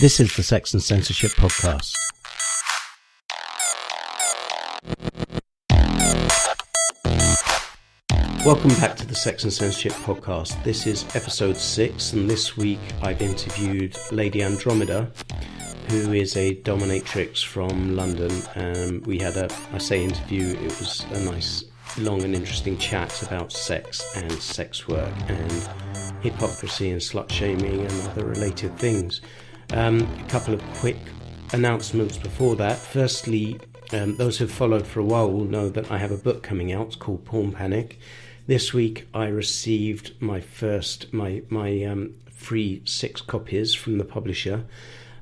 This is the Sex and Censorship Podcast. Welcome back to the Sex and Censorship Podcast. This is episode 6, and this week I've interviewed Lady Andromeda, who is a dominatrix from London. We had I say interview, it was a nice, long and interesting chat about sex and sex work and hypocrisy and slut-shaming and other related things. A couple of quick announcements before that. Firstly, those who've followed for a while will know that I have a book coming out called Porn Panic. This week I received my free 6 copies from the publisher,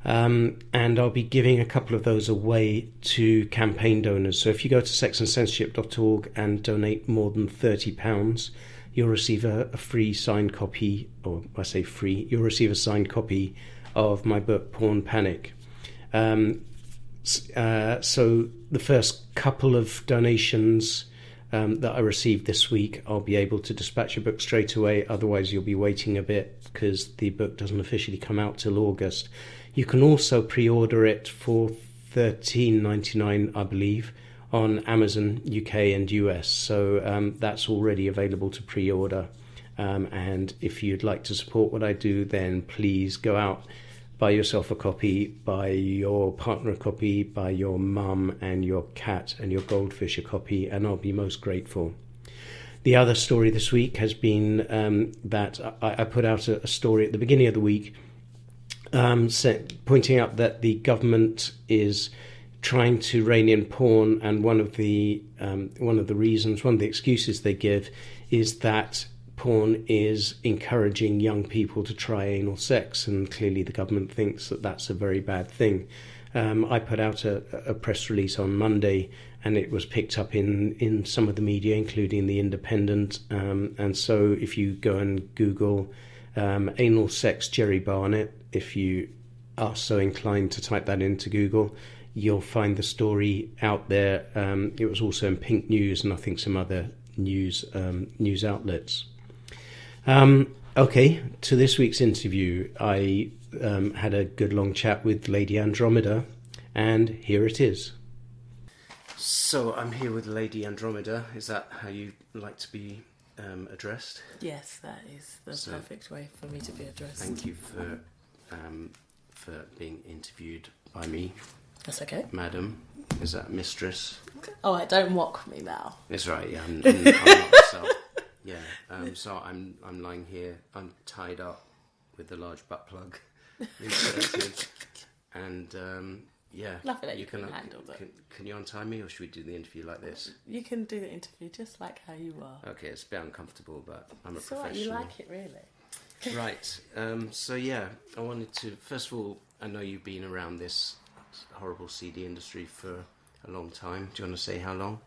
and I'll be giving a couple of those away to campaign donors. So if you go to sexandcensorship.org and donate more than £30, you'll receive a free signed copy, or I say free, you'll receive a signed copy of my book Porn Panic. So the first couple of donations that I received this week, I'll be able to dispatch your book straight away. Otherwise you'll be waiting a bit because the book doesn't officially come out till August. You can also pre-order it for $13.99, I believe, on Amazon UK and US. So that's already available to pre-order. And if you'd like to support what I do, then please go out, buy yourself a copy, buy your partner a copy, buy your mum and your cat and your goldfish a copy, and I'll be most grateful. The other story this week has been that I put out a story at the beginning of the week pointing out that the government is trying to rein in porn, and one of the excuses they give is that porn is encouraging young people to try anal sex, and clearly the government thinks that that's a very bad thing. I put out a press release on Monday, and it was picked up in some of the media, including The Independent, and so if you go and Google anal sex Jerry Barnett, if you are so inclined to type that into Google, you'll find the story out there. It was also in Pink News and I think some other news outlets. Okay, to this week's interview, I had a good long chat with Lady Andromeda, and here it is. So I'm here with Lady Andromeda. Is that how you like to be addressed? Yes, that is the perfect way for me to be addressed. Thank you for being interviewed by me. That's okay. Madam, is that mistress? Oh, don't mock me now. It's right, yeah, I'm not myself. Yeah, so I'm lying here, I'm tied up with a large butt plug inserted, and yeah. Nothing that you can handle that. Can you untie me, or should we do the interview like this? You can do the interview just like how you are. Okay, it's a bit uncomfortable, but I'm a it's professional. Right, you like it, really. Right, so yeah, I wanted to, first of all, I know you've been around this horrible CD industry for a long time. Do you want to say how long?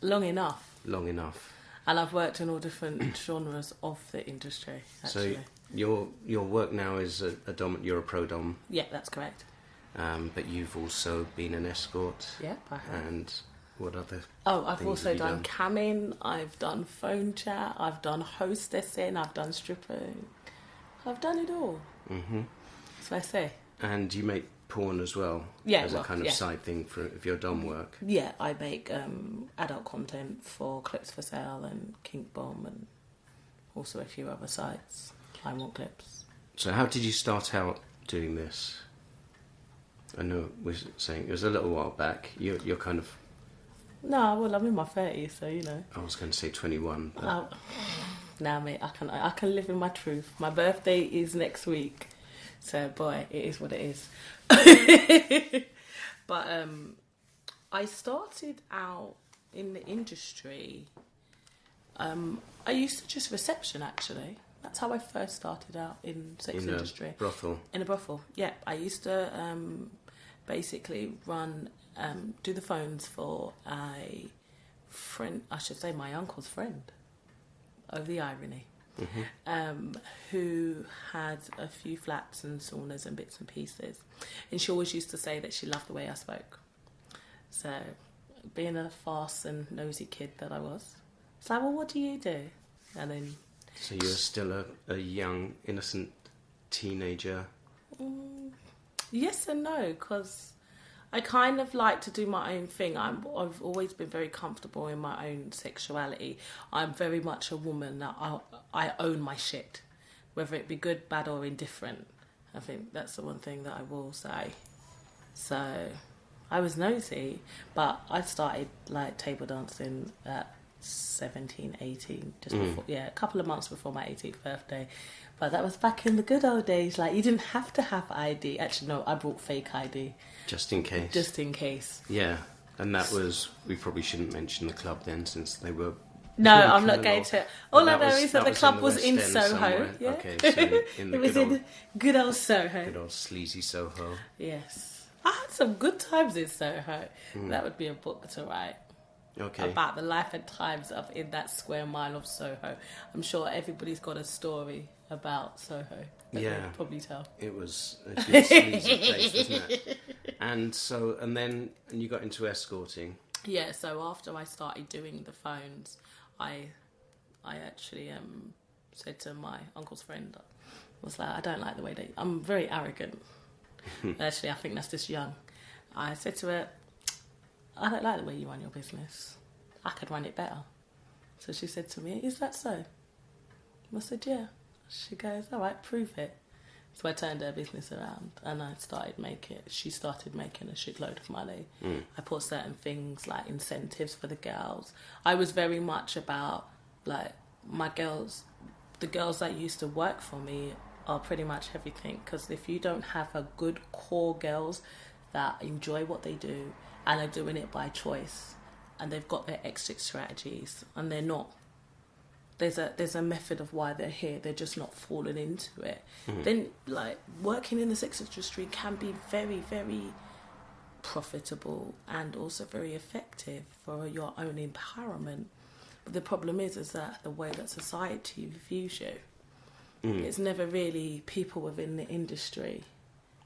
Long enough. Long enough. And I've worked in all different genres of the industry, actually. So your work now is you're a pro-dom? Yeah, that's correct. But you've also been an escort? Yeah, I have. And what other I've also done camming, I've done phone chat, I've done hostessing, I've done stripping. I've done it all. Mm-hmm. So I say. And you make porn as well? Yeah. As a kind of side thing of your dom work? Yeah, I make adult content for Clips for Sale and Kink Bomb and also a few other sites. I Want Clips. So how did you start out doing this? I know we're saying it was a little while back. You're kind of... No, well, I'm in my 30s, so you know. I was going to say 21. But... Now, mate, I can live in my truth. My birthday is next week. So, boy, it is what it is. But I started out in the industry. I used to just reception, actually. That's how I first started out in sex industry. In a brothel? In a brothel, yeah. I used to basically do the phones for a friend, I should say my uncle's friend, of the irony. Mm-hmm. Who had a few flats and saunas and bits and pieces, and she always used to say that she loved the way I spoke. So, being a fast and nosy kid that I was, so well, what do you do? And then, so you're still a young, innocent teenager Yes and no, because I kind of like to do my own thing. I've always been very comfortable in my own sexuality. I'm very much a woman that I own my shit, whether it be good, bad, or indifferent. I think that's the one thing that I will say. So I was nosy, but I started like table dancing at 17, 18, just before, a couple of months before my 18th birthday. But that was back in the good old days. Like, you didn't have to have ID. Actually, no, I brought fake ID. Just in case. Just in case. Yeah. And that was, we probably shouldn't mention the club then, since they were... No, I'm not going to. All I know is that the club was in West End Soho. somewhere. Yeah? Okay, so in the It was in good old Soho. good old sleazy Soho. Yes. I had some good times in Soho. That would be a book to write. Okay. About the life and times of in that square mile of Soho. I'm sure everybody's got a story about Soho. That Yeah. they'll probably tell. It was a good sleazy place, wasn't it? And then you got into escorting. Yeah, so after I started doing the phones, I actually said to my uncle's friend, was like, I don't like the way they... I'm very arrogant. Actually, I think that's just young. I said to her, I don't like the way you run your business. I could run it better. So she said to me, is that so? I said, yeah. She goes, all right, prove it. So I turned her business around and she started making a shitload of money. I put certain things like incentives for the girls. I was very much about, like, the girls that used to work for me are pretty much everything. Because if you don't have a good core girls that enjoy what they do and are doing it by choice and they've got their exit strategies and they're not, there's a method of why they're here, they're just not falling into it, then like working in the sex industry can be very, very profitable and also very effective for your own empowerment. But the problem is that the way that society views you, it's never really people within the industry.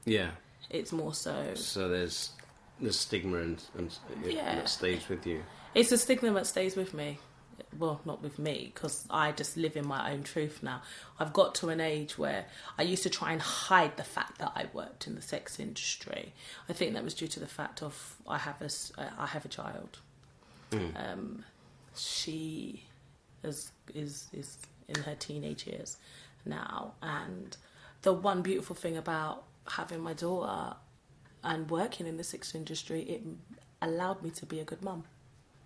Yeah. It's more so... So there's the stigma and that stays with you. It's a stigma that stays with me. Well, not with me, because I just live in my own truth now. I've got to an age where I used to try and hide the fact that I worked in the sex industry. I think that was due to the fact of I have a child. She is in her teenage years now, and the one beautiful thing about having my daughter and working in the sex industry, it allowed me to be a good mum.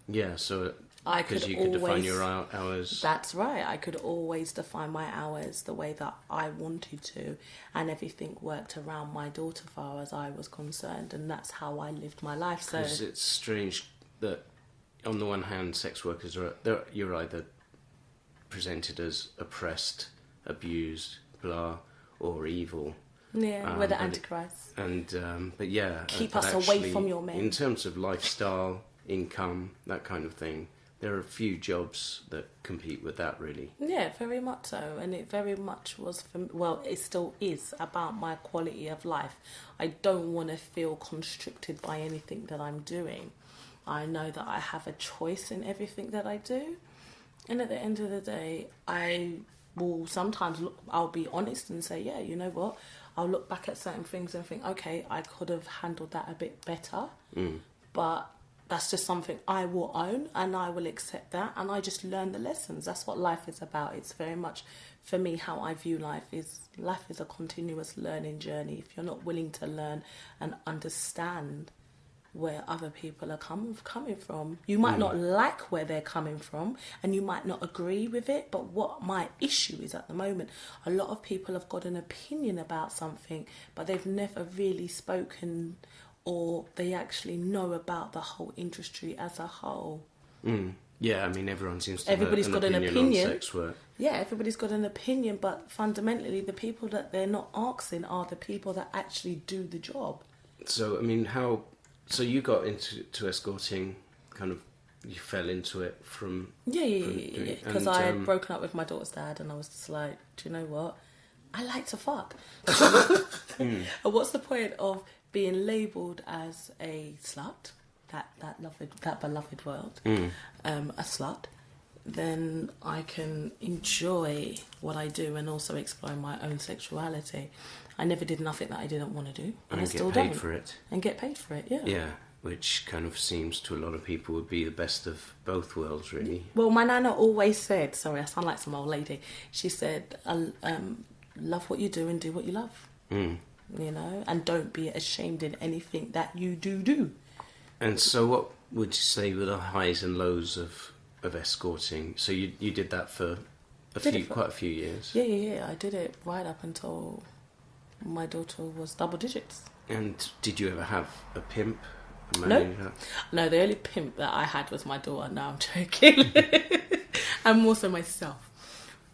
Yeah, so because you could define your hours. That's right. I could always define my hours the way that I wanted to, and everything worked around my daughter as far as I was concerned, and that's how I lived my life. So because it's strange that on the one hand, sex workers you're either presented as oppressed, abused, blah, or evil. Yeah, we're the Antichrist. But yeah, keep us away from your men. In terms of lifestyle, income, that kind of thing, there are a few jobs that compete with that, really. Yeah, very much so. And it very much was, it still is about my quality of life. I don't want to feel constricted by anything that I'm doing. I know that I have a choice in everything that I do. And at the end of the day, I will sometimes I'll be honest and say, yeah, you know what? I'll look back at certain things and think, okay, I could have handled that a bit better. But that's just something I will own, and I will accept that, and I just learn the lessons. That's what life is about. It's very much, for me, how I view life is a continuous learning journey. If you're not willing to learn and understand where other people are coming from, you might not like where they're coming from, and you might not agree with it. But what my issue is at the moment, a lot of people have got an opinion about something, but they've never really spoken, or they actually know about the whole industry as a whole. Yeah, I mean, everyone seems to Everybody's have got an an opinion opinion. on sex work. Yeah, everybody's got an opinion, but fundamentally the people that they're not asking are the people that actually do the job. So, I mean, so you got into escorting, kind of, you fell into it from... Yeah, because I had broken up with my daughter's dad, and I was just like, do you know what? I like to fuck. And what's the point of being labelled as a slut, that beloved word, a slut, then I can enjoy what I do and also explore my own sexuality. I never did nothing that I didn't want to do, and I still get paid don't. for it. And get paid for it, yeah. Yeah, which kind of seems to a lot of people would be the best of both worlds, really. Well, my nana always said, sorry, I sound like some old lady. She said, love what you do and do what you love. You know, and don't be ashamed in anything that you do. And so what would you say were the highs and lows of escorting? So you did that for quite a few years. Yeah. I did it right up until my daughter was double digits. And did you ever have a pimp? No, the only pimp that I had was my daughter. No, I'm joking. And more so myself.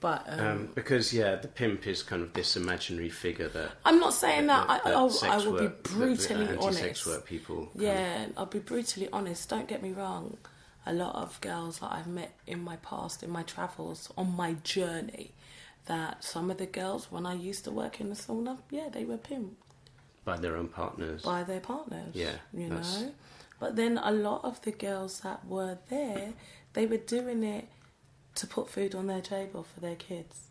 But because the pimp is kind of this imaginary figure that I'm not saying that I will be brutally anti-sex honest. Sex work people. Yeah, I'll be brutally honest. Don't get me wrong. A lot of girls that I've met in my past, in my travels, on my journey, that some of the girls when I used to work in the sauna, they were pimped. By their own partners. By their partners. Yeah. You know? But then a lot of the girls that were there, they were doing it to put food on their table for their kids.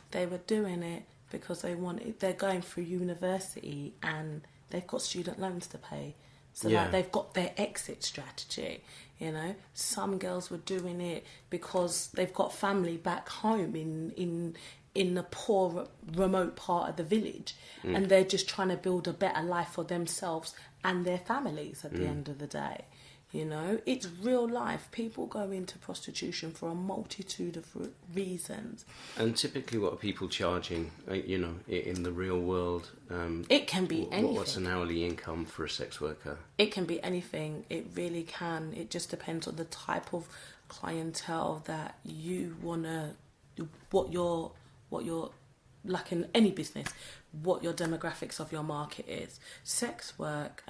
They were doing it because they're going through university and they've got student loans to pay. So that they've got their exit strategy, you know. Some girls were doing it because they've got family back home in a poor, remote part of the village, and they're just trying to build a better life for themselves and their families at the end of the day. You know, it's real life. People go into prostitution for a multitude of reasons. And typically what are people charging, you know, in the real world? It can be anything. What's an hourly income for a sex worker? It can be anything. It really can. It just depends on the type of clientele that you want to, what you're like in any business, what your demographics of your market is. Sex work,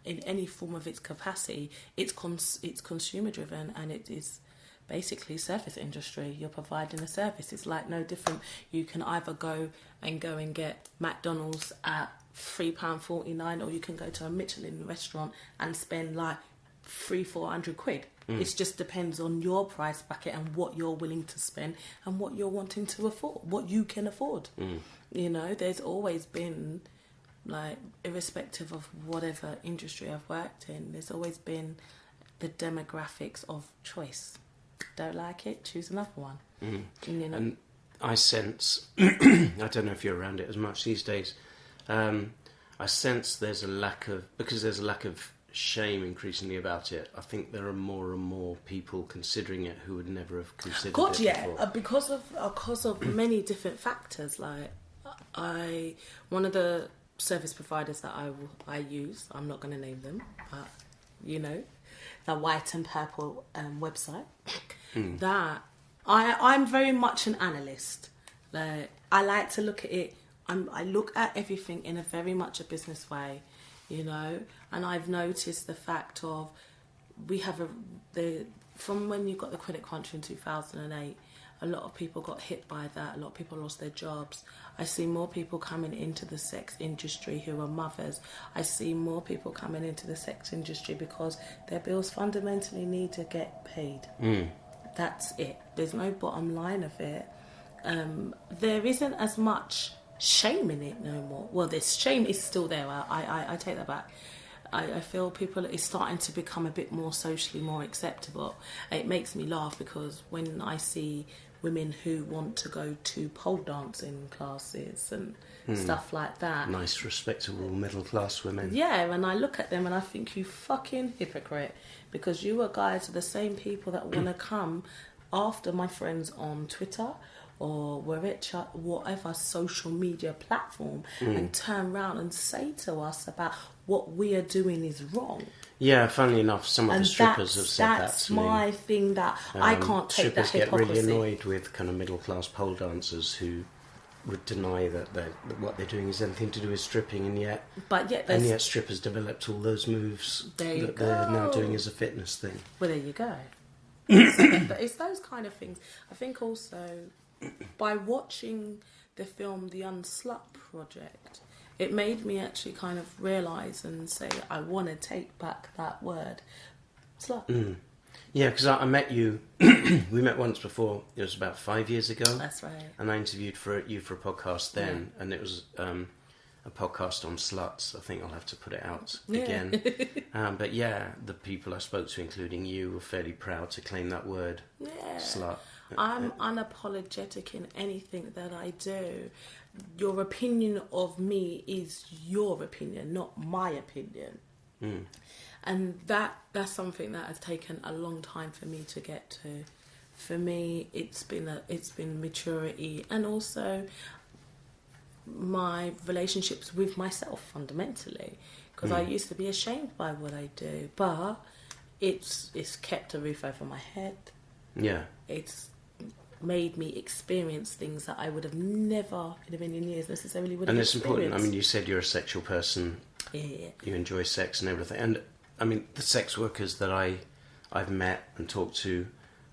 in any form of its capacity, it's consumer driven, and it is basically service industry. You're providing a service. It's like no different. You can either go and get McDonald's at £3.49, or you can go to a Michelin restaurant and spend like 300-400 quid. It just depends on your price bracket and what you're willing to spend and what you're wanting to afford, what you can afford. You know, there's always been, like, irrespective of whatever industry I've worked in, there's always been the demographics of choice. Don't like it, choose another one. You know? And I sense, I don't know if you're around it as much these days, I sense there's a lack of shame increasingly about it. I think there are more and more people considering it who would never have considered it before. Because of many different factors. Like, one of the service providers that I use, I'm not going to name them, but you know, the white and purple website. That I'm very much an analyst. Like, I like to look at it. I look at everything in a very much a business way. You know, and I've noticed the fact of from when you got the credit crunch in 2008, a lot of people got hit by that. A lot of people lost their jobs. I see more people coming into the sex industry who are mothers. I see more people coming into the sex industry because their bills fundamentally need to get paid. That's it. There's no bottom line of it. There isn't as much shame in it no more. Well, this shame is still there. I take that back. I feel people is starting to become a bit more socially more acceptable. It makes me laugh because when I see women who want to go to pole dancing classes and stuff like that. Nice, respectable, middle-class women. Yeah, and I look at them and I think, you fucking hypocrite, because you guys are the same people that want to come after my friends on Twitter or whatever social media platform and turn around and say to us about what we are doing is wrong. Yeah, funnily enough, some of the strippers have said that to me. That's my thing that I can't take that hypocrisy. Strippers get really annoyed with kind of middle-class pole dancers who would deny that what they're doing is anything to do with stripping, and yet strippers developed all those moves that they're now doing as a fitness thing. Well, there you go. It's those kind of things. I think also by watching the film The Unslut Project, it made me actually kind of realise and say I want to take back that word, slut. Yeah, because I met you. We met once before. It was about 5 years ago. That's right. And I interviewed you for a podcast then, and it was a podcast on sluts. I think I'll have to put it out again. But yeah, the people I spoke to, including you, were fairly proud to claim that word, slut. I'm unapologetic in anything that I do. Your opinion of me is your opinion, not my opinion. And that's something that has taken a long time for me to get to. For me, it's been maturity, and also my relationships with myself fundamentally, because I used to be ashamed by what I do, but it's kept a roof over my head. Yeah, it's made me experience things that I would have never in a million years necessarily would have and it's experienced. important. I mean, you said you're a sexual person. Yeah. You enjoy sex and everything, and I mean, the sex workers that I've met and talked to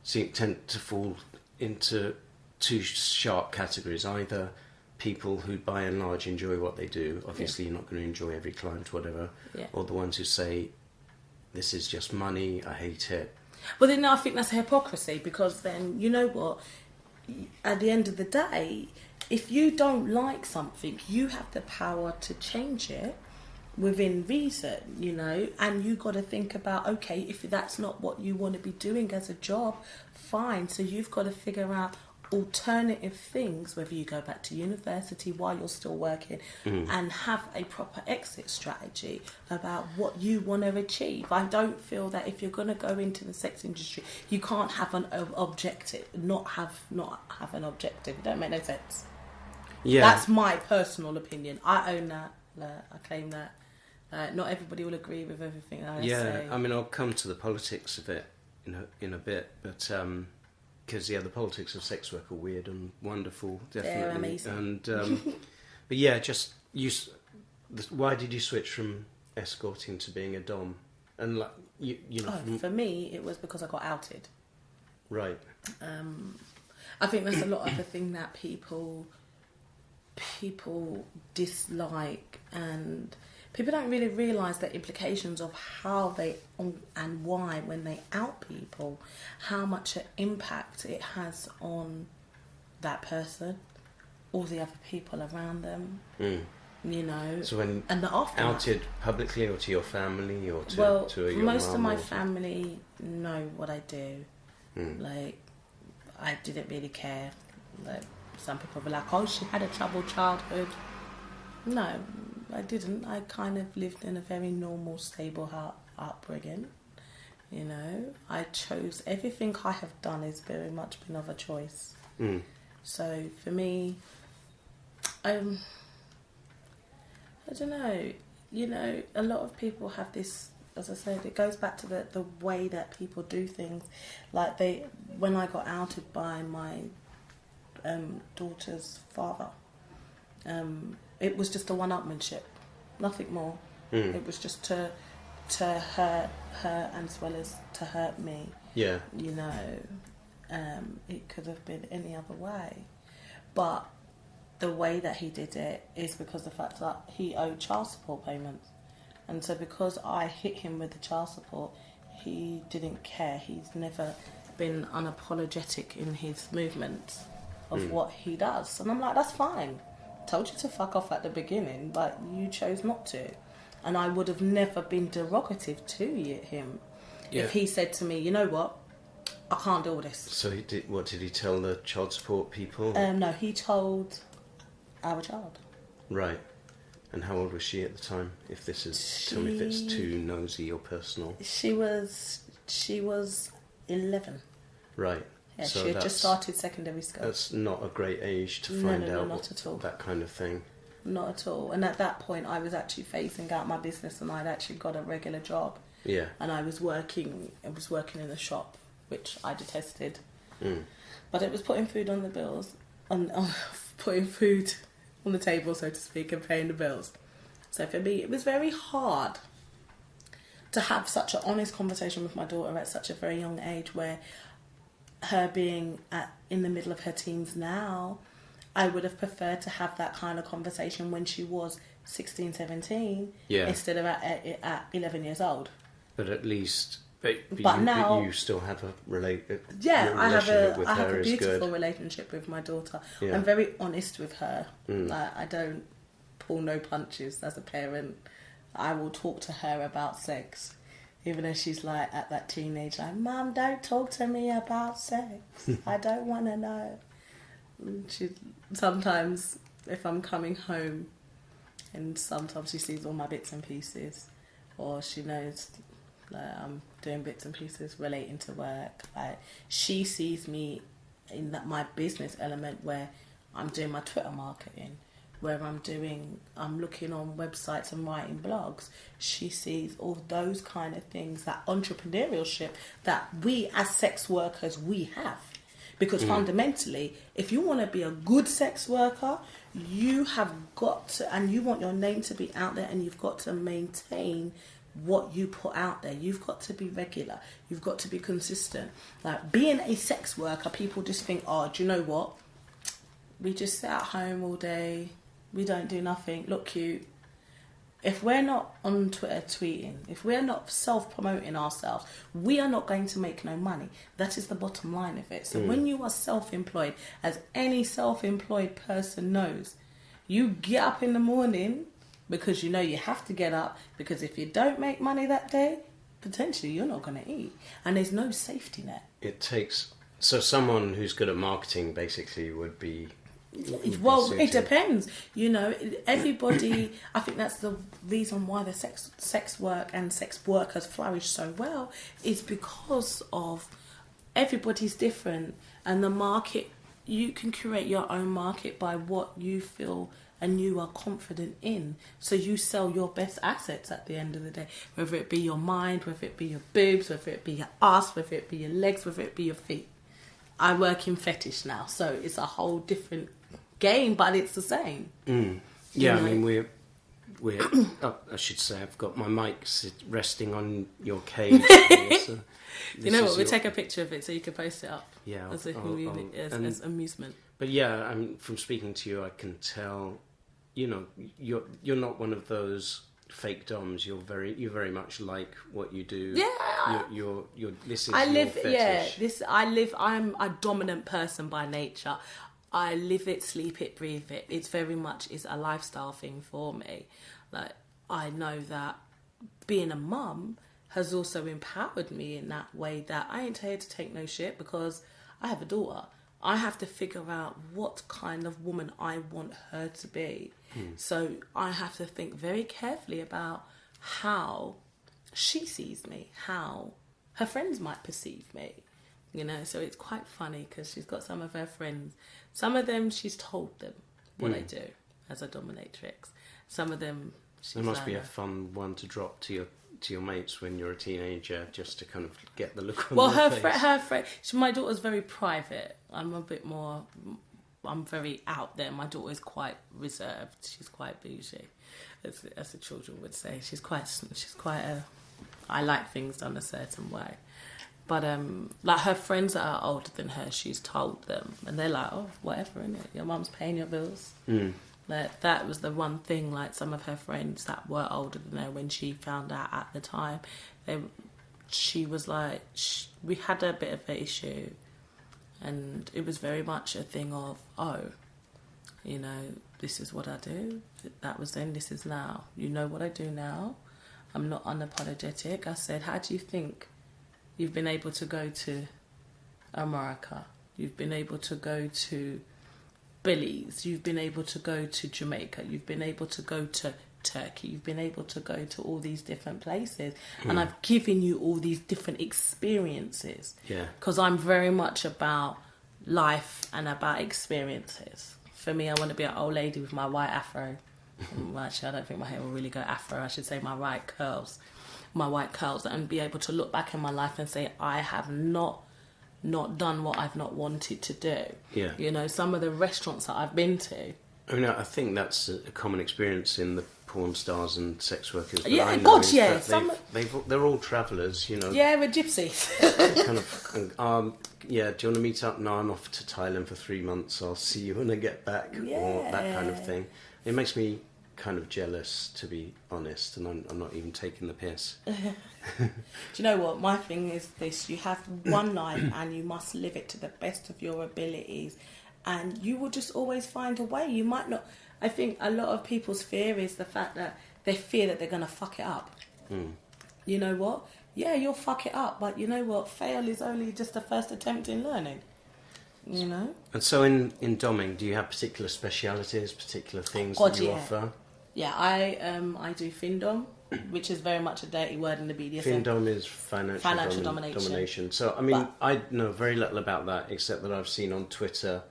tend to fall into two sharp categories. Either people who by and large enjoy what they do, obviously you're not going to enjoy every client, whatever, or the ones who say, this is just money, I hate it. Well, then I think that's hypocrisy, because then, you know what, at the end of the day, if you don't like something, you have the power to change it within reason, you know, and you got to think about, okay, if that's not what you want to be doing as a job, fine. So you've got to figure out alternative things, whether you go back to university while you're still working, and have a proper exit strategy about what you want to achieve. I don't feel that if you're going to go into the sex industry, you can't have an objective, not have an objective. It don't make no sense. Yeah, that's my personal opinion. I own that. I claim that. Not everybody will agree with everything I say. I mean, I'll come to the politics of it in a bit, but because the politics of sex work are weird and wonderful, definitely. They're amazing. And but yeah, why did you switch from escorting to being a dom? And like you know, for me, it was because I got outed. Right. I think that's a lot of the thing that people dislike, and people don't really realise the implications of how they and why, when they out people, how much an impact it has on that person or the other people around them. You know, so when and the aftermath. Outed publicly or to your family or to your most mum of my or family know what I do. Like, I didn't really care. Like, some people were like, oh, she had a troubled childhood. No, I didn't. I kind of lived in a very normal, stable upbringing. You know, I chose, everything I have done has very much been of a choice. So for me, I don't know. You know, a lot of people have this, as I said, it goes back to the way that people do things. Like when I got outed by my daughter's father, it was just a one-upmanship, nothing more. It was just to hurt her as well as to hurt me. Yeah. You know, it could have been any other way, but the way that he did it is because of the fact that he owed child support payments, and so because I hit him with the child support, he didn't care. He's never been unapologetic in his movements of what he does, and I'm like, that's fine. Told you to fuck off at the beginning, but you chose not to. And I would have never been derogative to him if he said to me, you know what, I can't do all this. So what did he tell the child support people? No, he told our child. Right. And how old was she at the time? If tell me if it's too nosy or personal. She was 11. Right. Yeah, so she had just started secondary school. That's not a great age to find out not at all. That kind of thing. Not at all. And at that point, I was actually phasing out my business, and I'd actually got a regular job. Yeah. And I was working in a shop, which I detested. But it was putting food on the bills, putting food on the table, so to speak, and paying the bills. So for me, it was very hard to have such an honest conversation with my daughter at such a very young age, where her being in the middle of her teens now, I would have preferred to have that kind of conversation when she was 16, 17, instead of at 11 years old. But at least But now you still have a relationship with I have her a is beautiful good. relationship with my daughter. Yeah. I'm very honest with her. Like, I don't pull no punches as a parent. I will talk to her about sex, even though she's like at that teenage like, Mum, don't talk to me about sex. I don't want to know. She sometimes, if I'm coming home, and sometimes she sees all my bits and pieces, or she knows that I'm doing bits and pieces relating to work. Like, she sees me in that my business element where I'm doing my Twitter marketing, where I'm looking on websites and writing blogs. She sees all those kind of things, that entrepreneurship that we as sex workers, we have. Because fundamentally, if you want to be a good sex worker, you have got to, and you want your name to be out there, and you've got to maintain what you put out there. You've got to be regular. You've got to be consistent. Like, being a sex worker, people just think, oh, do you know what? We just sit at home all day. We don't do nothing. Look cute. If we're not on Twitter tweeting, if we're not self-promoting ourselves, we are not going to make no money. That is the bottom line of it. So when you are self-employed, as any self-employed person knows, you get up in the morning because you know you have to get up, because if you don't make money that day, potentially you're not going to eat. And there's no safety net. So someone who's good at marketing basically would be... Well, it depends. You know, everybody. I think that's the reason why the sex work and sex workers flourish so well, is because of everybody's different, and the market. You can create your own market by what you feel and you are confident in. So you sell your best assets at the end of the day, whether it be your mind, whether it be your boobs, whether it be your ass, whether it be your legs, whether it be your feet. I work in fetish now, so it's a whole different game, but it's the same. Yeah, I mean, we're I should say, I've got my mic resting on your cage. So you know what? We'll take a picture of it so you can post it up. Yeah, as amusement. But yeah, from speaking to you, I can tell. You know, you're not one of those fake doms. You're very much like what you do. Yeah, you're this is your fetish. I'm a dominant person by nature. I live it, sleep it, breathe it. It's very much is a lifestyle thing for me. Like, I know that being a mum has also empowered me in that way, that I ain't here to take no shit, because I have a daughter. I have to figure out what kind of woman I want her to be. So I have to think very carefully about how she sees me, how her friends might perceive me. You know, so it's quite funny because she's got some of her friends. Some of them, she's told them what I do as a dominatrix. Some of them, she's... It must be a fun one to drop to your mates when you're a teenager, just to kind of get the look on their face. Her friend, my daughter's very private. I'm a bit more... I'm very out there. My daughter is quite reserved. She's quite bougie, as the children would say. She's quite a... I like things done a certain way. But like, her friends that are older than her, she's told them, and they're like, "Oh, whatever, innit? Your mum's paying your bills." Like, that was the one thing. Like, some of her friends that were older than her, when she found out at the time, she was like, we had a bit of an issue, and it was very much a thing of, oh, you know, this is what I do. That was then. This is now. You know what I do now. I'm not unapologetic. I said, how do you think you've been able to go to America? You've been able to go to Belize. You've been able to go to Jamaica. You've been able to go to Turkey. You've been able to go to all these different places. And I've given you all these different experiences. Yeah. Because I'm very much about life and about experiences. For me, I want to be an old lady with my white afro. Actually, I don't think my hair will really go afro. I should say my white curls, and be able to look back in my life and say, I have not done what I've not wanted to do. Yeah. You know, some of the restaurants that I've been to. I mean, I think that's a common experience in the porn stars and sex workers. That I know, God, yeah. They're all travellers, you know. Yeah, we're gypsies. Kind of, yeah, do you want to meet up? No, I'm off to Thailand for 3 months. I'll see you when I get back. Yeah. Or that kind of thing. It makes me kind of jealous, to be honest, and I'm not even taking the piss. Do you know what? My thing is this: you have one life, and you must live it to the best of your abilities, and you will just always find a way. You might not. I think a lot of people's fear is the fact that they fear that they're going to fuck it up. You know what? Yeah, you'll fuck it up, but you know what? Fail is only just the first attempt in learning. You know? And so in doming, do you have particular specialities, particular things that you offer? Yeah, I do findom, which is very much a dirty word in the BDSM. Findom is financial domination. So, I mean, I know very little about that, except that I've seen on Twitter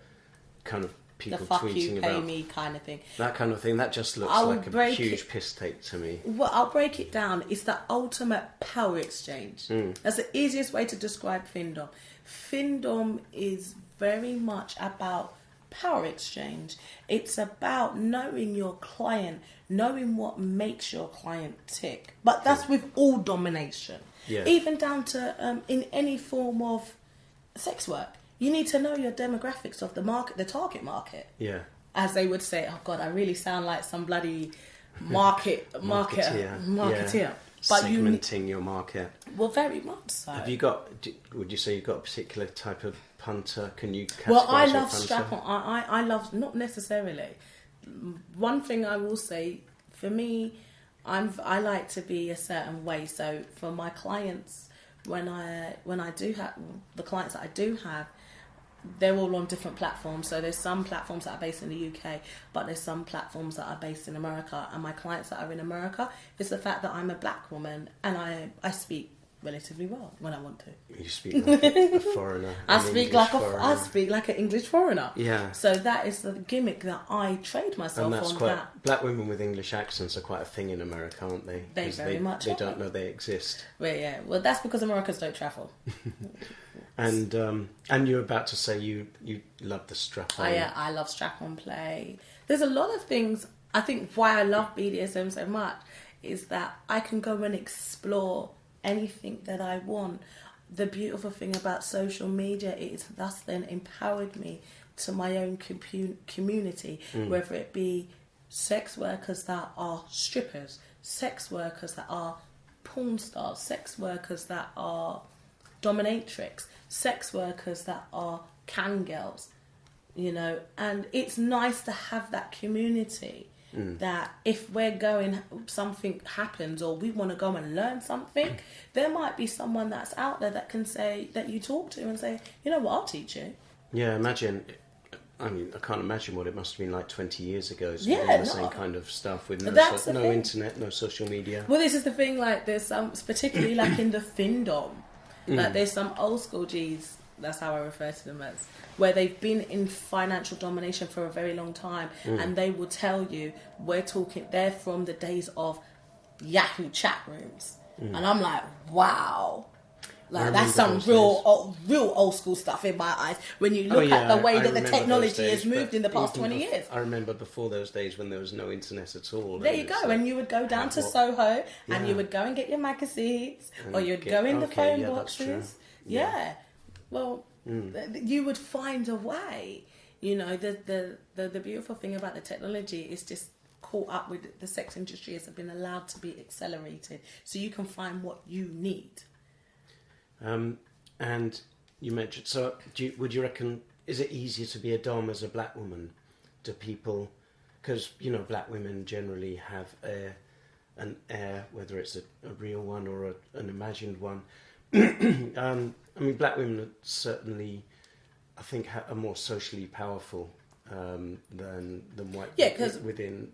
kind of people the fuck tweeting you, about pay me kind of thing. That kind of thing. That just looks like a huge piss take to me. Well, I'll break it down. It's the ultimate power exchange. That's the easiest way to describe findom. Findom is very much about power exchange. It's about knowing your client, knowing what makes your client tick. But that's with all domination. Yeah. Even down to in any form of sex work. You need to know your demographics of the market, the target market. Yeah. As they would say, oh God, I really sound like some bloody marketeer. Yeah. But segmenting your market. Well, very much so. Have you got? Would you say you've got a particular type of punter? Can you categorize Well, I your love punter? strap-on. I love, not necessarily. One thing I will say, for me, I like to be a certain way. So for my clients, when I do have the clients that I do have, they're all on different platforms. So there's some platforms that are based in the UK, but there's some platforms that are based in America. And my clients that are in America, it's the fact that I'm a black woman and I speak relatively well when I want to. You speak like a foreigner. I speak like an English foreigner. Yeah. So that is the gimmick that I trade myself and that's on. Quite, black women with English accents are quite a thing in America, aren't they? They very much They are. don't know they exist. Well, yeah. Well, that's because Americans don't travel. And you're about to say you love the strap-on. I love strap-on play. There's a lot of things. I think why I love BDSM so much is that I can go and explore anything that I want. The beautiful thing about social media is thus then empowered me to my own community, whether it be sex workers that are strippers, sex workers that are porn stars, sex workers that are dominatrix, sex workers that are can girls, you know. And it's nice to have that community that if we're going, something happens or we want to go and learn something, there might be someone that's out there that can say, that you talk to and say, you know what, I'll teach you. Yeah, imagine. I mean, I can't imagine what it must have been like 20 years ago. So Yeah, the same kind of stuff with no thing. internet, no social media. Well, this is the thing. Like, there's some, particularly like in the findom, like there's some old school G's. That's how I refer to them as, where they've been in financial domination for a very long time, and they will tell you they're from the days of Yahoo chat rooms, and I'm like, wow. Like, that's some real old school stuff in my eyes when you look at the way that the technology has moved in the past 20 years. I remember before those days when there was no internet at all. There you go. And you would go down to Soho and you would go and get your magazines, or you'd go in the phone boxes. Yeah. Well, you would find a way. You know, the beautiful thing about the technology is just caught up with the sex industry has been allowed to be accelerated, so you can find what you need. And you mentioned, so would you reckon, is it easier to be a dom as a black woman? Do people, because, you know, black women generally have an air, whether it's a real one or an imagined one. I mean, black women are certainly, I think, are more socially powerful than white. Yeah, because within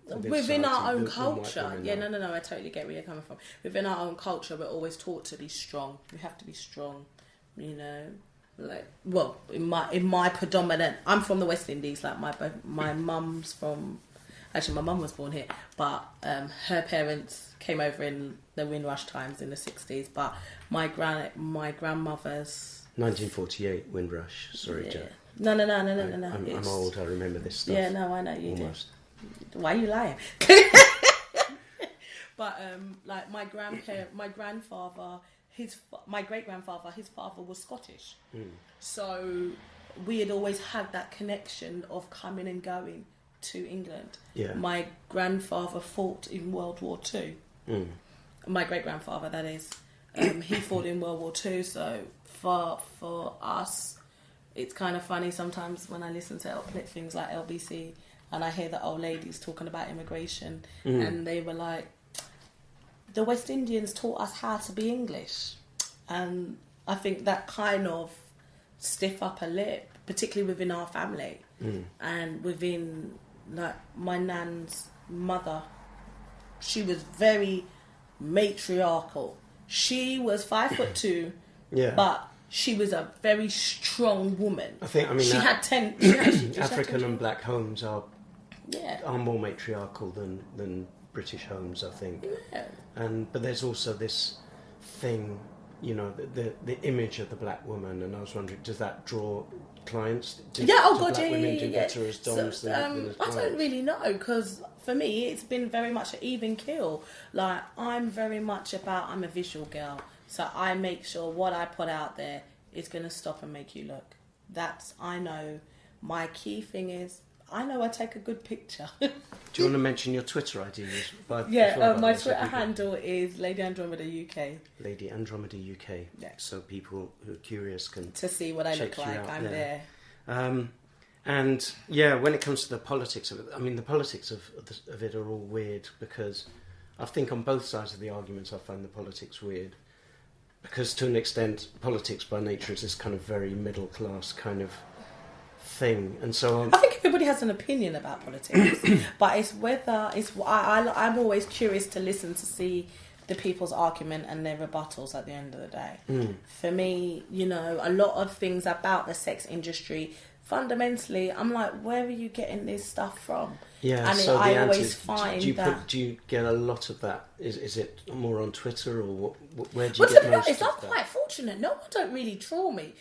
our own culture. Yeah, no, I totally get where you're coming from. Within our own culture, we're always taught to be strong. We have to be strong, you know. Like, well, in my predominant, I'm from the West Indies. Like my mum's from. Actually, my mum was born here, but her parents came over in the Windrush times in the 60s. But my grandmother's 1948 Windrush. Sorry, yeah. Jack. No. I'm old. I remember this stuff. Yeah, no, I know you almost. do. Why are you lying? But like my grandfather, my great grandfather, his father was Scottish. So we had always had that connection of coming and going to England. Yeah. My grandfather fought in World War Two. My great-grandfather, that is. He fought in World War Two, so for us, it's kind of funny sometimes when I listen to things like LBC and I hear the old ladies talking about immigration, and they were like, the West Indians taught us how to be English. And I think that kind of stiff upper lip, particularly within our family, and within, like, my nan's mother, she was very matriarchal. She was 5'2", but she was a very strong woman. I think, she had 10. She had African and black homes are more matriarchal than British homes, I think. Yeah. But there's also this thing, you know, the image of the black woman, and I was wondering, does that draw clients? Black women do better as doms than as clients? I don't really know, because for me it's been very much an even kill. Like, I'm very much about, I'm a visual girl, so I make sure what I put out there is going to stop and make you look. I know my key thing is, I know I take a good picture. Do you want to mention your Twitter ID? My Twitter handle is Lady Andromeda UK. Lady Andromeda UK. Yeah. So people who are curious can to see what I look like. I'm there. And yeah, when it comes to the politics of it, I mean, the politics of it are all weird, because I think on both sides of the arguments I find the politics weird, because to an extent politics by nature is this kind of very middle class kind of thing, and so I think everybody has an opinion about politics, but it's whether I'm always curious to listen to see the people's argument and their rebuttals at the end of the day. For me, you know, a lot of things about the sex industry, fundamentally, I'm like, where are you getting this stuff from? Yeah, and so I always find do you get a lot of that? Is it more on Twitter, or where do you well, get to be most honest, of I'm that? quite fortunate. No one don't really troll me.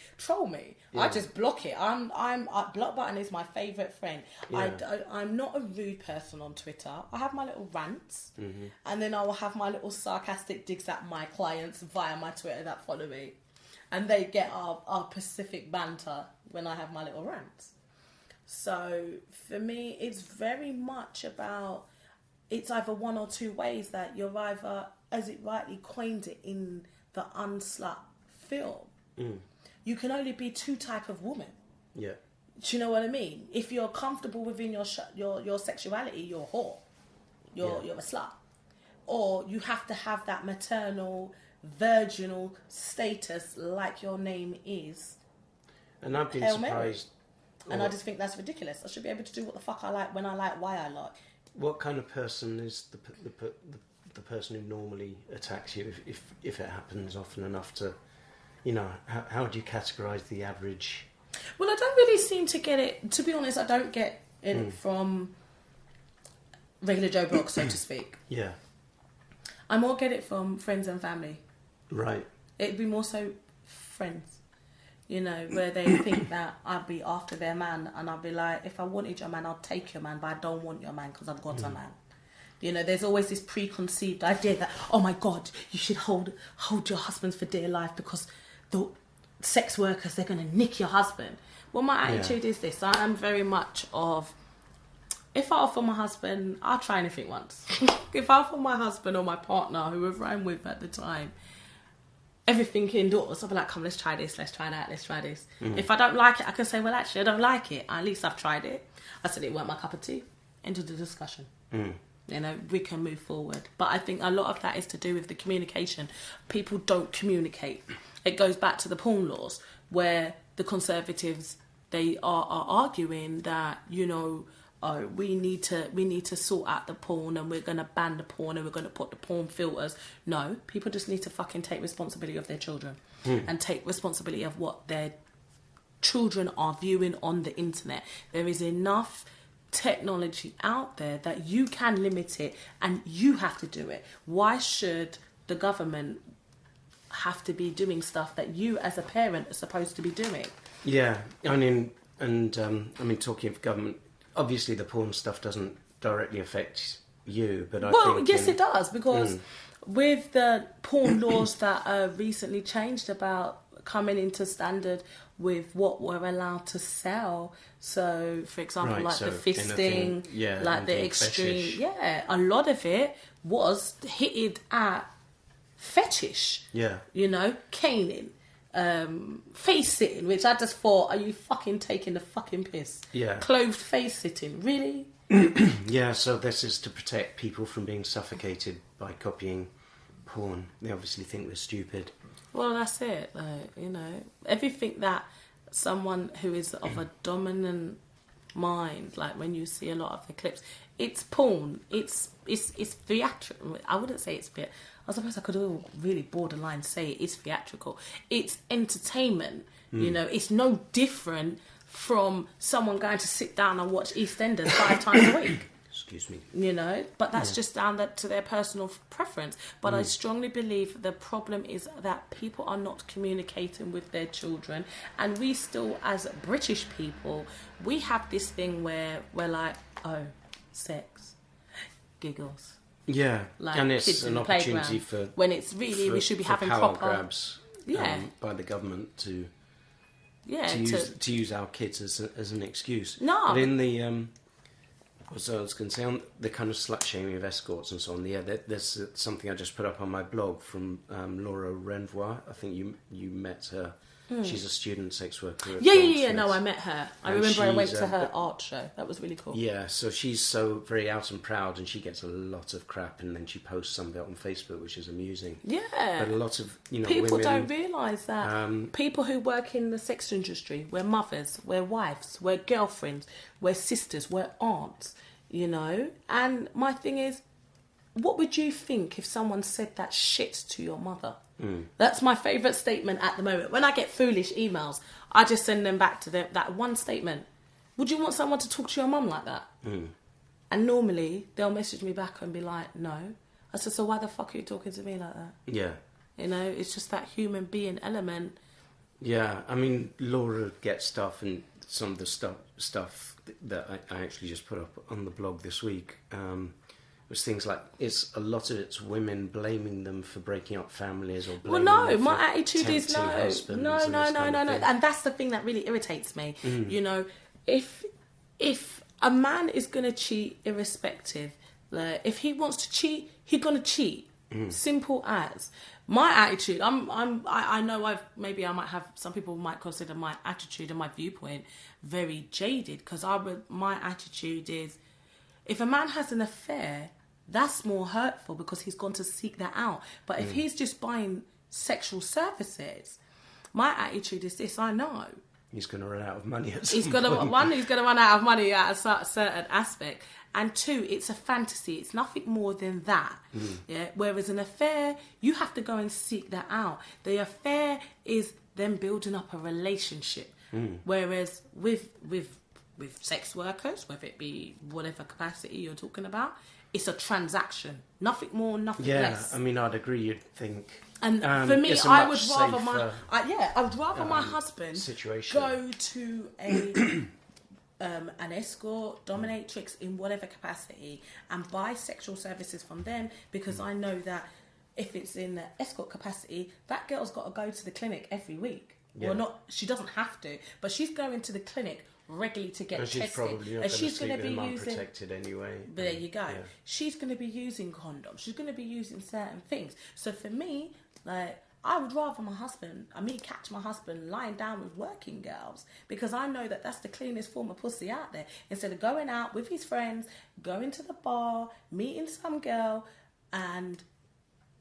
Yeah. I just block it. Block button is my favourite friend. Yeah. I'm not a rude person on Twitter. I have my little rants, and then I will have my little sarcastic digs at my clients via my Twitter that follow me, and they get our Pacific banter when I have my little rants. So for me, it's very much about, it's either one or two ways that you're either, as it rightly coined it in the Unslut film, you can only be two type of woman. Yeah. Do you know what I mean? If you're comfortable within your sexuality, you're a whore. You're a slut. Or you have to have that maternal, virginal status like your name is. And I've been Hail surprised. And I just think that's ridiculous. I should be able to do what the fuck I like, when I like, why I like. What kind of person is the person who normally attacks you, if it happens often enough to, you know, how do you categorise the average? Well, I don't really seem to get it. To be honest, I don't get it from regular Joe Block, so to speak. Yeah. I more get it from friends and family. Right. It'd be more so friends. You know, where they think that I'd be after their man, and I'll be like, if I wanted your man, I'll take your man, but I don't want your man because I've got a man. You know, there's always this preconceived idea that, oh my God, you should hold your husbands for dear life because the sex workers, they're going to nick your husband. Well, my attitude is this. I am very much of, if I offer my husband, I'll try anything once. If I offer my husband or my partner, whoever I'm with at the time, everything indoors, I'll be like, come, let's try this, let's try that, let's try this. If I don't like it, I can say, well, actually, I don't like it. At least I've tried it. I said it weren't my cup of tea. End of the discussion. You know, we can move forward. But I think a lot of that is to do with the communication. People don't communicate. It goes back to the porn laws, where the Conservatives, they are arguing that, you know, we need to sort out the porn, and we're going to ban the porn, and we're going to put the porn filters. No, people just need to fucking take responsibility of their children and take responsibility of what their children are viewing on the internet. There is enough technology out there that you can limit it, and you have to do it. Why should the government have to be doing stuff that you as a parent are supposed to be doing? Yeah, I mean, talking of government, obviously the porn stuff doesn't directly affect you, but I think... yes, it does, because with the porn laws that recently changed about coming into standard with what we're allowed to sell. So, for example, Right, like so the fisting, like the extreme, fetish. a lot of it was hitted at fetish. Yeah. You know, caning, face sitting, which I just thought, are you fucking taking the fucking piss? Yeah. Clothed face sitting, really? Yeah, so this is to protect people from being suffocated by copying porn. They obviously think we're stupid. Well, that's it. Like, you know, everything that someone who is of a dominant mind, like when you see a lot of the clips, it's porn. It's theatrical. I wouldn't say it's I suppose I could really borderline say it's theatrical. It's entertainment. You know, it's no different from someone going to sit down and watch EastEnders 5 times a week. Excuse me. You know, but that's just down to their personal preference. But I strongly believe the problem is that people are not communicating with their children, and we still, as British people, we have this thing where we're like, oh, sex, giggles. Yeah, Like and it's kids in an the opportunity playground, for when it's really we should be having power proper grabs. By the government to use our kids as an excuse. No, but in the what I was going to say, on the kind of slut shaming of escorts and so on. Yeah, there's something I just put up on my blog from Laura Renvois. I think you met her. She's a student sex worker. At yeah. No, I met her. I And remember I went she's, to her art show. That was really cool. Yeah, so she's so very out and proud, and she gets a lot of crap, and then she posts some of it on Facebook, which is amusing. Yeah, but a lot of people women don't realise that people who work in the sex industry, we're mothers, we're wives, we're girlfriends, we're sisters, we're aunts. You know, and my thing is, what would you think if someone said that shit to your mother? That's my favourite statement at the moment. When I get foolish emails, I just send them back to them, that one statement. Would you want someone to talk to your mum like that? And normally, they'll message me back and be like, no. I said, so why the fuck are you talking to me like that? Yeah. You know, it's just that human being element. Yeah, I mean, Laura gets stuff, and some of the stuff that I actually just put up on the blog this week was things like, a lot of it's women blaming them for breaking up families or blaming them for my attitude is no. No. And that's the thing that really irritates me. You know, if a man is going to cheat irrespective, like, if he wants to cheat, he's going to cheat. Simple as. My attitude, I know I might have, some people might consider my attitude and my viewpoint very jaded, because my attitude is, if a man has an affair, that's more hurtful because he's gone to seek that out. But if he's just buying sexual services, my attitude is this: I know he's going to run out of money at some he's going to run out of money at a certain aspect, and 2, it's a fantasy. It's nothing more than that. Yeah. Whereas an affair, you have to go and seek that out. The affair is them building up a relationship. Whereas with sex workers, whether it be whatever capacity you're talking about, it's a transaction. Nothing more, nothing less. Yeah, I mean, I'd agree. You'd think. And for me, I would rather my husband situation. go to an escort, dominatrix in whatever capacity, and buy sexual services from them, because I know that if it's in the escort capacity, that girl's got to go to the clinic every week. Yeah. Well, not, she doesn't have to, but she's going to the clinic regularly to get tested. She's probably not going to be unprotected anyway. But there you go. Yeah. She's going to be using condoms. She's going to be using certain things. So for me, like, I would rather catch my husband lying down with working girls, because I know that that's the cleanest form of pussy out there. Instead of going out with his friends, going to the bar, meeting some girl, and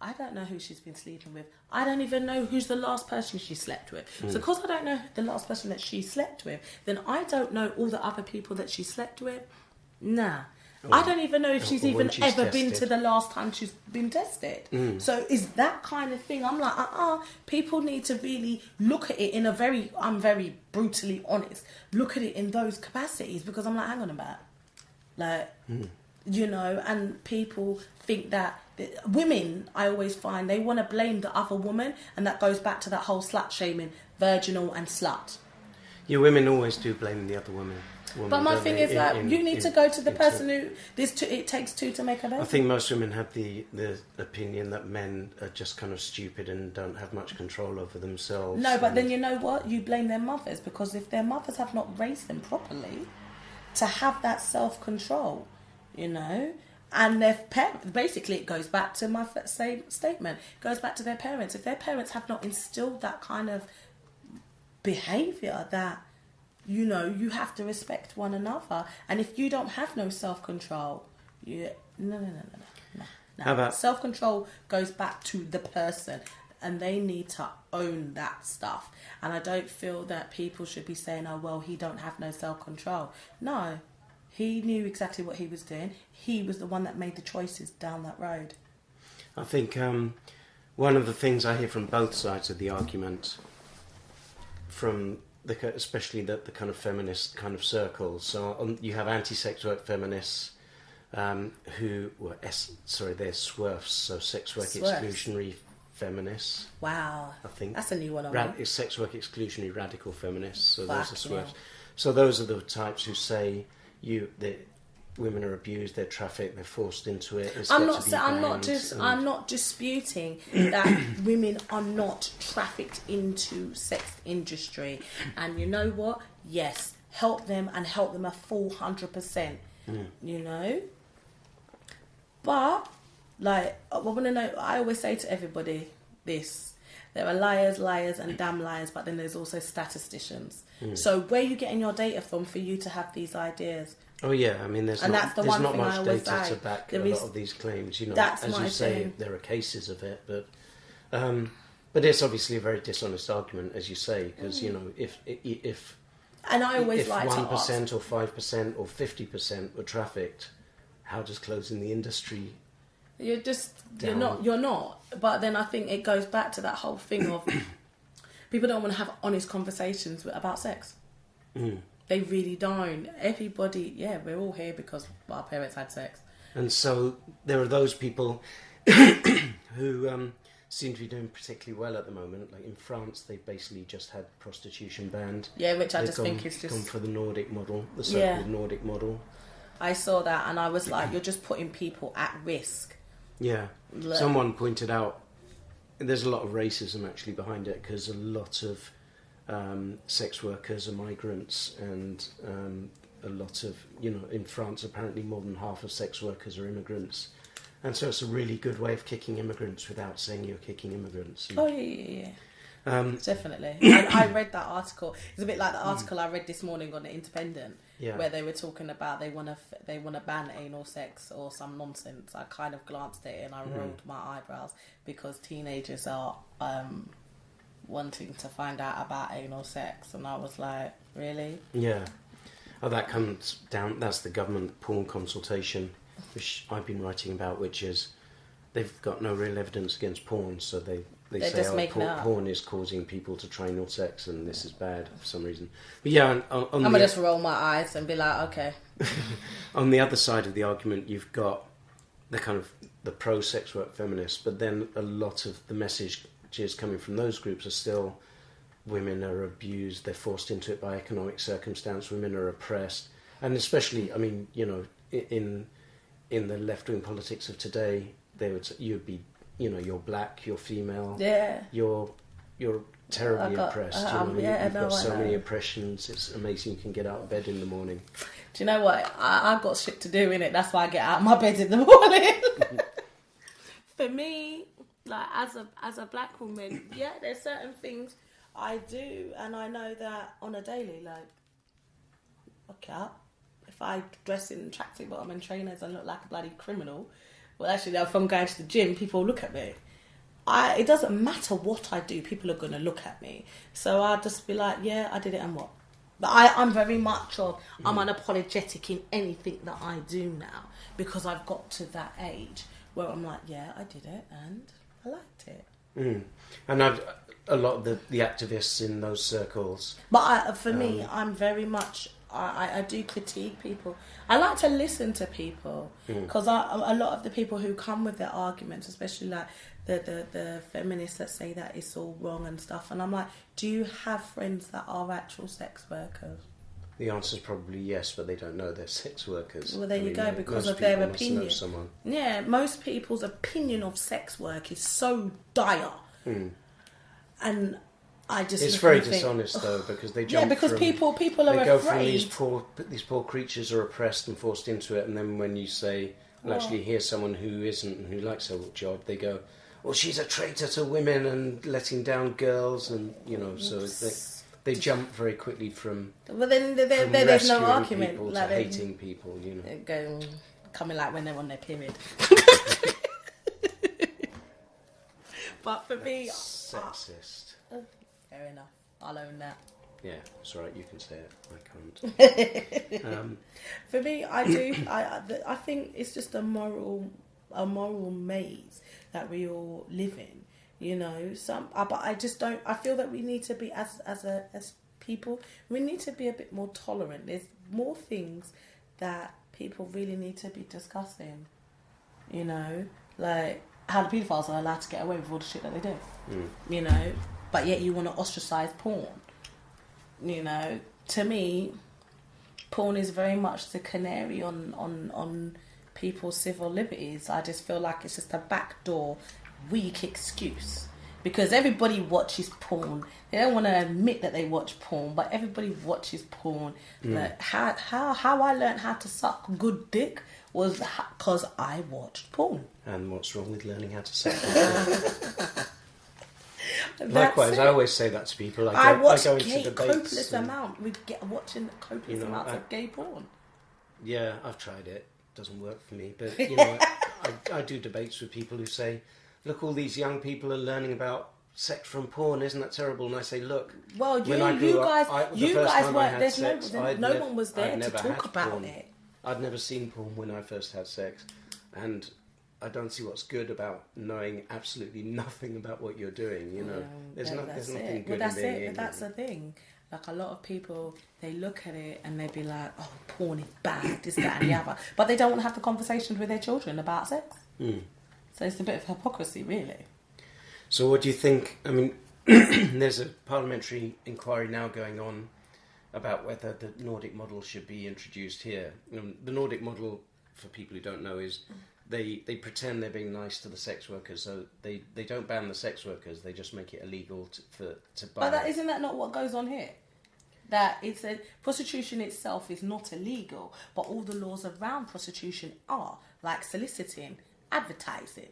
I don't know who she's been sleeping with. I don't even know who's the last person she slept with. So because I don't know the last person that she slept with, then I don't know all the other people that she slept with. Nah. I don't even know if she's even ever been to the last time she's been tested. So is that kind of thing. I'm like, people need to really look at it in I'm very brutally honest, look at it in those capacities, because I'm like, hang on a minute. Like, you know, and people think that women, I always find, they want to blame the other woman, and that goes back to that whole slut shaming, virginal and slut. Yeah, women always do blame the other woman. woman. But my thing is that you need to go to the person who it takes two to make a baby. I think most women have the opinion that men are just kind of stupid and don't have much control over themselves. No, but then you know what? You blame their mothers, because if their mothers have not raised them properly to have that self-control, you know, and their parents, basically it goes back to my same statement, it goes back to their parents. If their parents have not instilled that kind of behaviour that, you know, you have to respect one another, and if you don't have no self-control, no. How about self-control goes back to the person, and they need to own that stuff. And I don't feel that people should be saying, oh well, he don't have no self-control. No, he knew exactly what he was doing. He was the one that made the choices down that road. I think one of the things I hear from both sides of the argument, from especially the kind of feminist kind of circles. So you have anti-sex work feminists who were they're SWERFs, so sex work exclusionary feminists. Wow, I think that's a new one. It's sex work exclusionary radical feminists. So those are SWERFs. Yeah. So those are the types who say that women are abused, they're trafficked, they're forced into it. I'm not disputing that women are not trafficked into sex industry, and you know what? Yes, help them and help them a full 100%. You know, but like I want to know. I always say to everybody this: there are liars, and damn liars, but then there's also statisticians. So where are you getting your data from for you to have these ideas? Oh yeah, I mean there's not much data to back a lot of these claims. You know, as you say, there are cases of it, but it's obviously a very dishonest argument, as you say, because you know if and I always if 1% or 5% or 50% were trafficked, how does closing the industry? You're not. But then I think it goes back to that whole thing of people don't want to have honest conversations about sex. They really don't. Everybody, we're all here because our parents had sex. And so there are those people who seem to be doing particularly well at the moment. Like in France, they basically just had prostitution banned. Yeah, which I think is just... gone for the Nordic model, the so-called Nordic model. I saw that and I was like, you're just putting people at risk. Yeah. Someone pointed out there's a lot of racism actually behind it, because a lot of sex workers are migrants, and a lot of, you know, in France apparently more than half of sex workers are immigrants, and so it's a really good way of kicking immigrants without saying you're kicking immigrants. Oh yeah. Definitely. And I read that article. It's a bit like the article I read this morning on the Independent, where they were talking about they want to ban anal sex or some nonsense. I kind of glanced at it and I rolled my eyebrows, because teenagers are wanting to find out about anal sex, and I was like, really? Yeah. Oh, that comes down. That's the government porn consultation, which I've been writing about, which is they've got no real evidence against porn, so they say porn is causing people to try anal sex, and this is bad for some reason. But yeah, I'm gonna just roll my eyes and be like, okay. On the other side of the argument, you've got the kind of the pro-sex work feminists, but then a lot of the messages coming from those groups are still women are abused, they're forced into it by economic circumstance, women are oppressed, and especially, I mean, you know, in the left-wing politics of today, you'd be, you know, you're black, you're female, you're terribly oppressed. You've got so many oppressions. It's amazing you can get out of bed in the morning. Do you know what? I've got shit to do in it. That's why I get out of my bed in the morning. For me, like as a black woman, there's certain things I do, and I know that on a daily, like, okay, if I dress in tracksuit bottom and trainers and look like a bloody criminal, well, actually, if I'm going to the gym, people look at me. It doesn't matter what I do, people are going to look at me. So I'll just be like, yeah, I did it, and what? But I'm very much I'm unapologetic in anything that I do now, because I've got to that age where I'm like, yeah, I did it, and I liked it. And a lot of the activists in those circles. But for me, I'm very much... I do critique people. I like to listen to people, because a lot of the people who come with their arguments, especially like the feminists that say that it's all wrong and stuff, and I'm like, do you have friends that are actual sex workers? The answer is probably yes, but they don't know they're sex workers. Well, there you go, because of their opinion. Know someone. Yeah, most people's opinion of sex work is so dire. And I just... It's very dishonest, though, because they jump because from... people are they afraid. go from these poor creatures are oppressed and forced into it, and then when you say, well, actually here's someone who isn't and who likes her job, they go, well, she's a traitor to women and letting down girls, and, you know, so they jump very quickly from... Well, then there's no argument. People like to hating people, you know. Coming like when they're on their period. But for me... Sexist. Fair enough. I'll own that. Yeah, it's alright, you can say it. I can't. For me, I think it's just a moral maze that we all live in. You know, but I just don't. I feel that we need to be as people. We need to be a bit more tolerant. There's more things that people really need to be discussing. You know, like how the paedophiles are allowed to get away with all the shit that they do. You know, but yet you want to ostracize porn. You know, to me, porn is very much the canary on people's civil liberties. I just feel like it's just a backdoor, weak excuse. Because everybody watches porn. They don't want to admit that they watch porn, but everybody watches porn. But how I learned how to suck good dick was because I watched porn. And what's wrong with learning how to suck good dick? Likewise, I always say that to people. I watch into copious amount. Watching copious amounts of gay porn. Yeah, I've tried it. Doesn't work for me. But you know, I do debates with people who say, "Look, all these young people are learning about sex from porn. Isn't that terrible?" And I say, "Look, well, you guys weren't. There's no one was there to talk about it. I'd never seen porn when I first had sex, and I don't see what's good about knowing absolutely nothing about what you're doing. You know, there's nothing good in being ignorant. But that's the thing. Like a lot of people, they look at it and they be like, "Oh, porn is bad, this, that, and the other," but they don't want to have the conversations with their children about sex. So it's a bit of hypocrisy, really. So what do you think? I mean, there's a parliamentary inquiry now going on about whether the Nordic model should be introduced here. The Nordic model, for people who don't know, is they pretend they're being nice to the sex workers, so they don't ban the sex workers, they just make it illegal to buy. But isn't that not what goes on here? That it's prostitution itself is not illegal, but all the laws around prostitution are, like soliciting, advertising.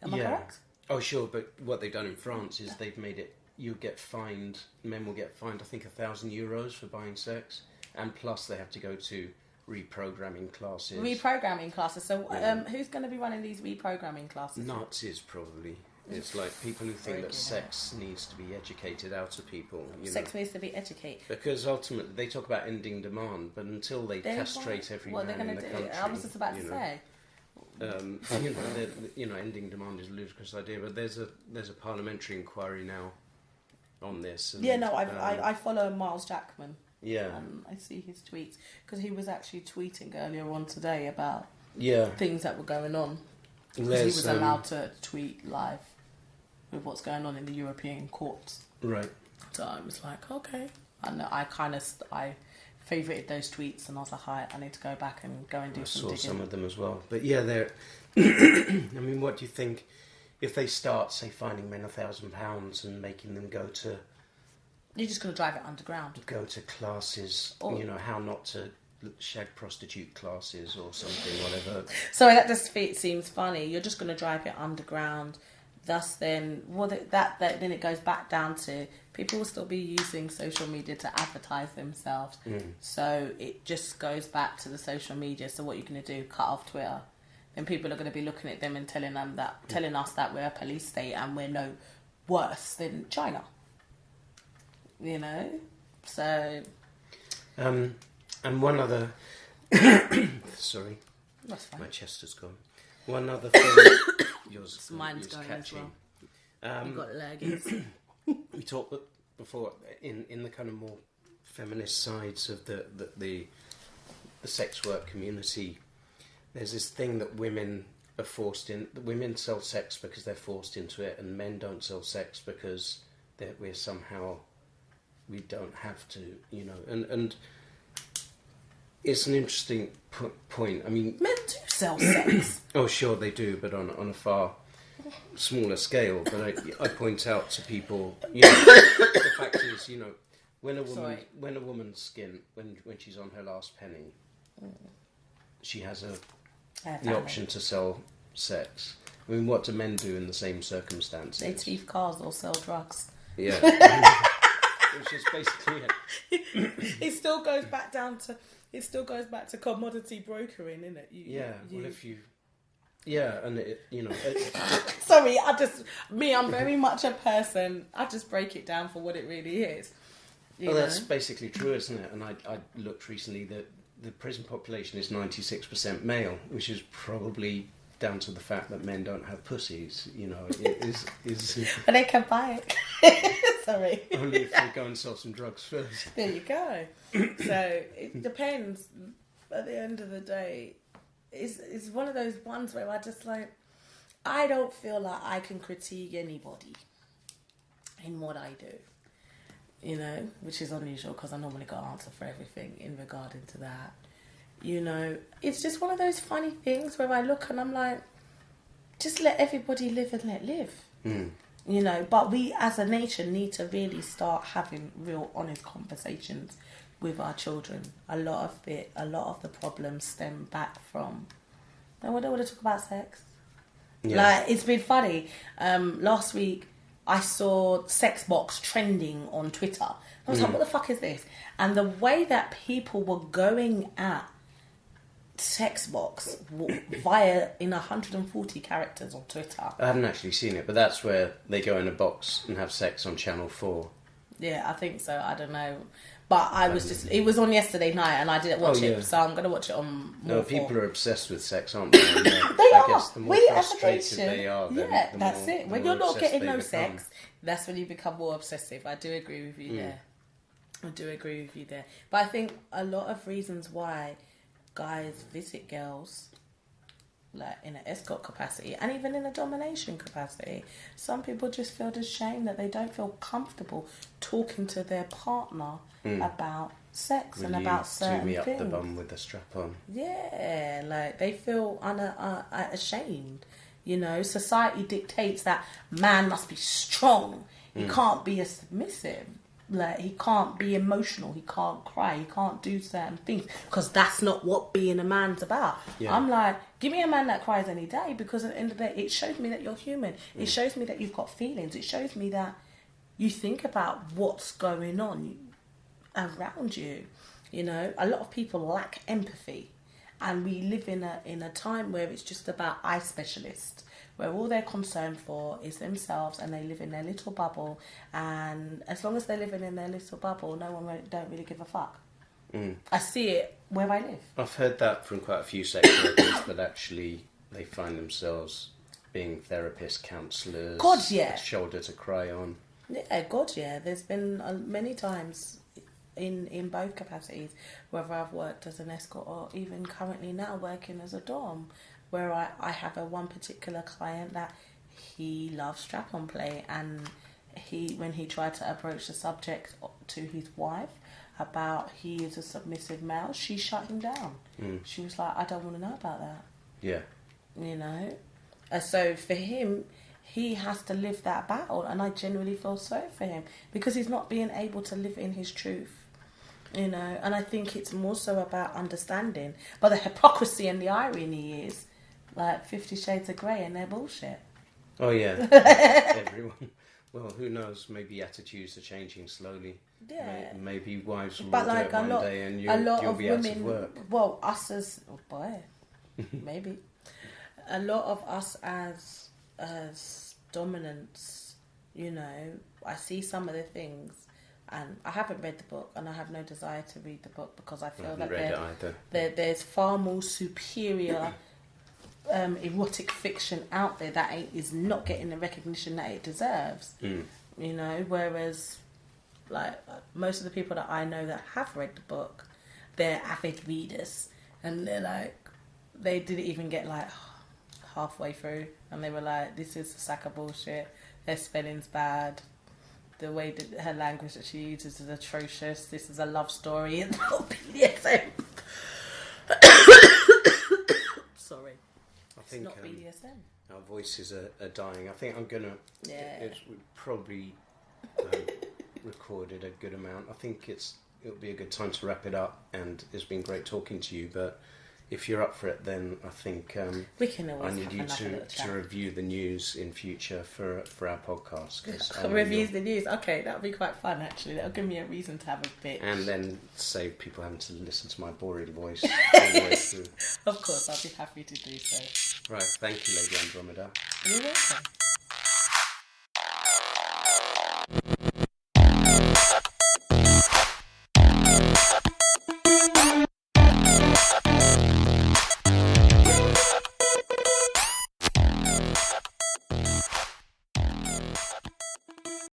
Am I correct? Oh, sure, but what they've done in France is they've made it, men will get fined, I think, €1,000 for buying sex, and plus they have to go to reprogramming classes. So who's going to be running these reprogramming classes? Nazis, probably. It's like people who think that sex needs to be educated out of people. Sex needs to be educated. Because ultimately, they talk about ending demand, but until they castrate every man in the country... I was just about to say. Ending demand is a ludicrous idea, but there's a parliamentary inquiry now on this. And, I follow Miles Jackman. Yeah. I see his tweets, because he was actually tweeting earlier on today about things that were going on. Because he was allowed to tweet live with what's going on in the European courts. Right. So I was like, okay. And I favourited those tweets, and I was like, I need to go back and go and do some digging. I saw some of them as well. But yeah, they're... I mean, what do you think if they start, say, finding men £1,000 and making them go to... You're just going to drive it underground. Go to classes, how not to shag prostitute classes or something, whatever. So that just seems funny. You're just going to drive it underground. Thus, then, then it goes back down to people will still be using social media to advertise themselves. So it just goes back to the social media. So what you're going to do? Cut off Twitter. Then people are going to be looking at them and telling us that we're a police state and we're no worse than China. You know, so. And one other. Sorry, that's fine. My chest has gone. One other thing. Mine's going catchy. As well. You've got leggings. We talked before in the kind of more feminist sides of the sex work community. There's this thing that women are forced in. Women sell sex because they're forced into it, and men don't sell sex because we're somehow. We don't have to, and it's an interesting point. I mean, Men do sell sex. oh, sure they do, but on a far smaller scale. But I point out to people, the fact is, when a woman's skin, when she's on her last penny, she has the option to sell sex. I mean, what do men do in the same circumstances? They thief cars or sell drugs. Yeah. Which is basically it. It still goes back to commodity brokering, isn't it? Well, if you... Yeah, and Sorry, I'm very much a person, I just break it down for what it really is. That's basically true, isn't it? And I looked recently that the prison population is 96% male, which is probably down to the fact that men don't have pussies. It is But they can buy it. Sorry. Only if they go and sell some drugs first. There you go. So it depends. At the end of the day, it's one of those ones where I don't feel like I can critique anybody in what I do. Which is unusual because I normally got an answer for everything in regarding to that. It's just one of those funny things where I look and I'm like, just let everybody live and let live. But we as a nation need to really start having real honest conversations with our children. A lot of the problems stem back from, I don't want to talk about sex. Yeah. It's been funny. Last week I saw sex box trending on Twitter. I was like, what the fuck is this? And the way that people were going at sex box via in 140 characters on Twitter. I haven't actually seen it, but that's where they go in a box and have sex on Channel 4. Yeah, I think so. I don't know. But it was on yesterday night and I didn't watch it, so I'm going to watch it on more. People are obsessed with sex, aren't they? They I are. guess the more frustrated they are, that's it. When you're not getting no sex, that's when you become more obsessive. I do agree with you there. But I think a lot of reasons why guys visit girls, like in an escort capacity and even in a domination capacity, some people just feel ashamed that they don't feel comfortable talking to their partner about sex and about certain things. Do me up the bum with the strap on. Yeah, they feel ashamed. Society dictates that man must be strong. He can't be a submissive. He can't be emotional, he can't cry, he can't do certain things because that's not what being a man's about. Yeah. I'm like, give me a man that cries any day, because at the end of the day, it shows me that you're human. It shows me that you've got feelings. It shows me that you think about what's going on around you. A lot of people lack empathy, and we live in a time where it's just about eye specialists, where all they're concerned for is themselves and they live in their little bubble, and as long as they're living in their little bubble, no one don't really give a fuck. I see it where I live. I've heard that from quite a few sex workers, that actually they find themselves being therapists, counsellors, God, yeah. A shoulder to cry on. Yeah, God, yeah. There's been many times in both capacities, whether I've worked as an escort or even currently now working as a dom, where I have one particular client that he loves strap-on play, and when he tried to approach the subject to his wife about he is a submissive male, she shut him down. She was like, I don't want to know about that. Yeah. So for him, he has to live that battle, and I genuinely feel sorry for him because he's not being able to live in his truth. And I think it's more so about understanding. But the hypocrisy and the irony is, 50 Shades of Grey, and they're bullshit. Oh, yeah. Everyone. Well, who knows? Maybe attitudes are changing slowly. Yeah. Maybe wives will do it one day and you'll be out of work. Well, us as... Oh, boy. Maybe. A lot of us as dominants, I see some of the things, and I haven't read the book, and I have no desire to read the book because I feel there's far more superior erotic fiction out there that is not getting the recognition that it deserves. Whereas most of the people that I know that have read the book, they're avid readers, and they're they didn't even get halfway through, and they were like, this is a sack of bullshit, their spelling's bad, the way that her language that she uses is atrocious, this is a love story and not BDSM. sorry. I think it's not BDSM. our voices are dying. I think I'm gonna. Yeah. We've probably recorded a good amount. I think it'll be a good time to wrap it up. And it's been great talking to you. But if you're up for it, then I think we can always I need you to review the news in future for our podcast. Reviews the news. Okay, that'll be quite fun actually. That'll give me a reason to have a bitch. And then save people having to listen to my boring voice all the way through. Of course, I'll be happy to do so. Right, thank you, Lady Andromeda. You're welcome.